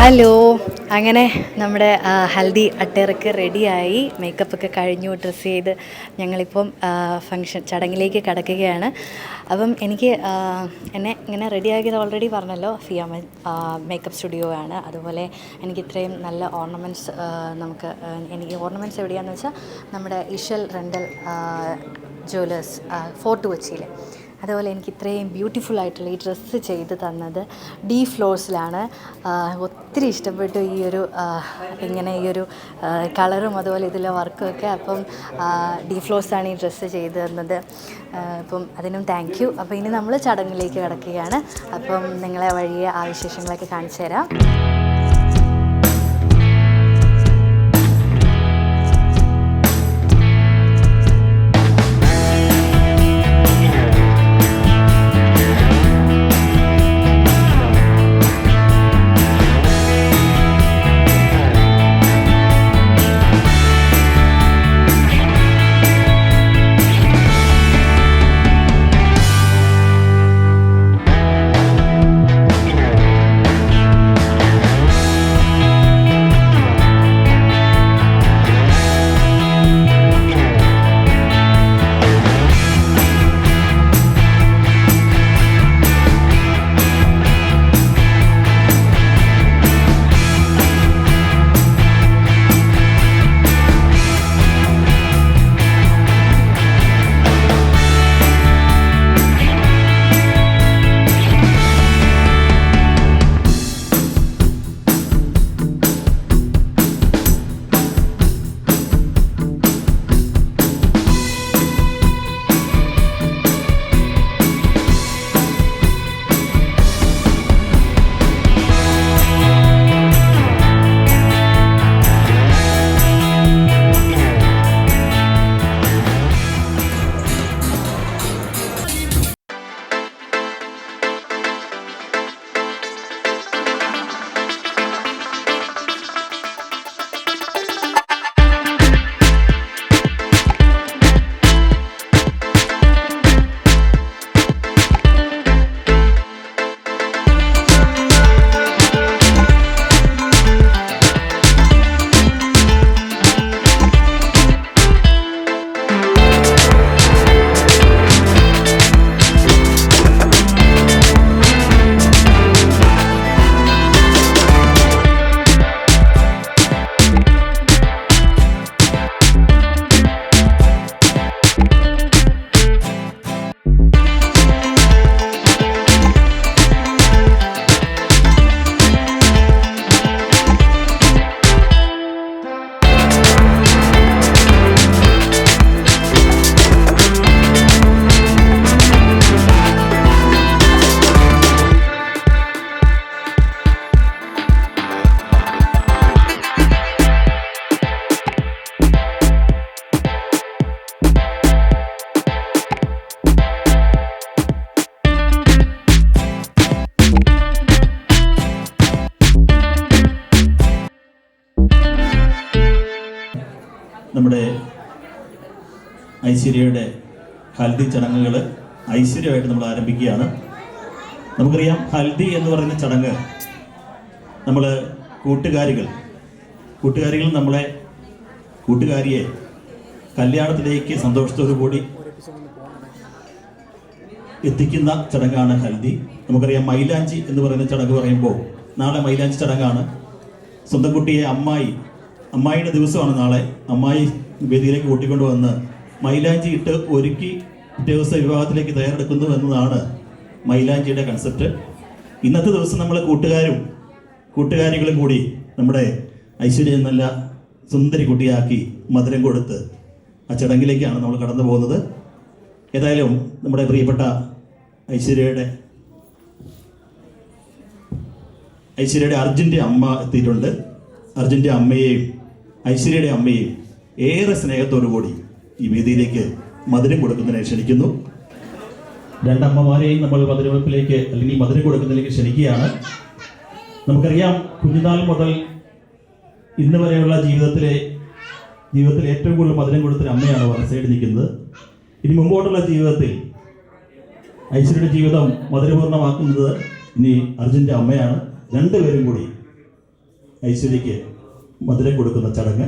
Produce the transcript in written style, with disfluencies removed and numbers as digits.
Hello, അങ്ങനെ നമ്മുടെ ഹൽദി അട്ടേറൊക്കെ റെഡിയായി, മേക്കപ്പൊക്കെ കഴിഞ്ഞു, ഡ്രസ്സ് ചെയ്ത് ഞങ്ങളിപ്പം ഫങ്ഷൻ ചടങ്ങിലേക്ക് കടക്കുകയാണ്. അപ്പം എനിക്ക് എന്നെ ഇങ്ങനെ റെഡിയാക്കിയത് ഓൾറെഡി പറഞ്ഞല്ലോ, ഫിയാമ മേക്കപ്പ് സ്റ്റുഡിയോ ആണ്. അതുപോലെ എനിക്ക് ഇത്രയും നല്ല ഓർണമെൻറ്റ്സ് എനിക്ക് ഓർണമെൻറ്റ്സ് എവിടെയാണെന്ന് വെച്ചാൽ നമ്മുടെ ഇഷൽ റെൻ്റൽ ജ്വല്ലേഴ്സ് ഫോർട്ട് കൊച്ചിയിൽ. അതുപോലെ എനിക്ക് ഇത്രയും ബ്യൂട്ടിഫുൾ ആയിട്ടുള്ള ഈ ഡ്രസ്സ് ചെയ്ത് തന്നത് ഡി ഫ്ലോഴ്സിലാണ്. ഒത്തിരി ഇഷ്ടപ്പെട്ടു ഈ ഒരു കളറും അതുപോലെ ഇതിലെ വർക്കും ഒക്കെ. അപ്പം ഡി ഫ്ലോഴ്സാണ് ഈ ഡ്രസ്സ് ചെയ്ത് തന്നത്. അപ്പം അതിനും താങ്ക് യു. അപ്പോൾ ഇനി നമ്മൾ ചടങ്ങിലേക്ക് കിടക്കുകയാണ്. അപ്പം നിങ്ങളെ വഴിയെ ആ വിശേഷങ്ങളൊക്കെ കാണിച്ചു തരാം. നമ്മുടെ ഐശ്വര്യയുടെ ഹൽദി ചടങ്ങുകൾ ഐശ്വര്യമായിട്ട് നമ്മൾ ആരംഭിക്കുകയാണ്. നമുക്കറിയാം, ഹൽദി എന്ന് പറയുന്ന ചടങ്ങ് നമ്മൾ കൂട്ടുകാരികൾ കൂട്ടുകാരിയെ കല്യാണത്തിലേക്ക് സന്തോഷത്തോടു കൂടി എത്തിക്കുന്ന ചടങ്ങാണ് ഹൽദി. നമുക്കറിയാം, മൈലാഞ്ചി എന്ന് പറയുന്ന ചടങ്ങ് പറയുമ്പോൾ നാളെ മൈലാഞ്ചി ചടങ്ങാണ്. സ്വന്തം കുട്ടിയെ അമ്മായിയുടെ ദിവസമാണ് നാളെ. അമ്മായി വേദിയിലേക്ക് കൂട്ടിക്കൊണ്ട് വന്ന് മൈലാഞ്ചി ഇട്ട് ഒരുക്കി പിറ്റേ ദിവസം വിവാഹത്തിലേക്ക് തയ്യാറെടുക്കുന്നു എന്നതാണ് മൈലാഞ്ചിയുടെ കൺസെപ്റ്റ്. ഇന്നത്തെ ദിവസം നമ്മൾ കൂട്ടുകാരികളും കൂടി നമ്മുടെ ഐശ്വര്യ നല്ല സുന്ദരി കുട്ടിയാക്കി മധുരം കൊടുത്ത് ആ ചടങ്ങിലേക്കാണ് നമ്മൾ കടന്നു പോകുന്നത്. ഏതായാലും നമ്മുടെ പ്രിയപ്പെട്ട ഐശ്വര്യയുടെ അർജുൻ്റെ അമ്മ എത്തിയിട്ടുണ്ട്. അർജുൻ്റെ അമ്മയെയും ഐശ്വര്യയുടെ അമ്മയെയും ഏറെ സ്നേഹത്തോടു കൂടി ഈ വേദിയിലേക്ക് മധുരം കൊടുക്കുന്നതിനെ ക്ഷണിക്കുന്നു. രണ്ടമ്മമാരെയും നമ്മൾ മധുരവെപ്പിലേക്ക് അല്ലെങ്കിൽ മധുരം കൊടുക്കുന്നതിലേക്ക് ക്ഷണിക്കുകയാണ്. നമുക്കറിയാം, കുഞ്ഞുനാൾ മുതൽ ഇന്ന് വരെയുള്ള ജീവിതത്തിൽ ഏറ്റവും കൂടുതൽ മധുരം കൊടുത്തൊരു അമ്മയാണ് വലസൈഡ് നിൽക്കുന്നത്. ഇനി മുമ്പോട്ടുള്ള ജീവിതത്തിൽ ഐശ്വര്യയുടെ ജീവിതം മധുരപൂർണ്ണമാക്കുന്നത് ഇനി അർജുൻ്റെ അമ്മയാണ്. രണ്ടുപേരും കൂടി ഐശ്വര്യയ്ക്ക് മധുരം കൊടുക്കുന്ന ചടങ്ങ്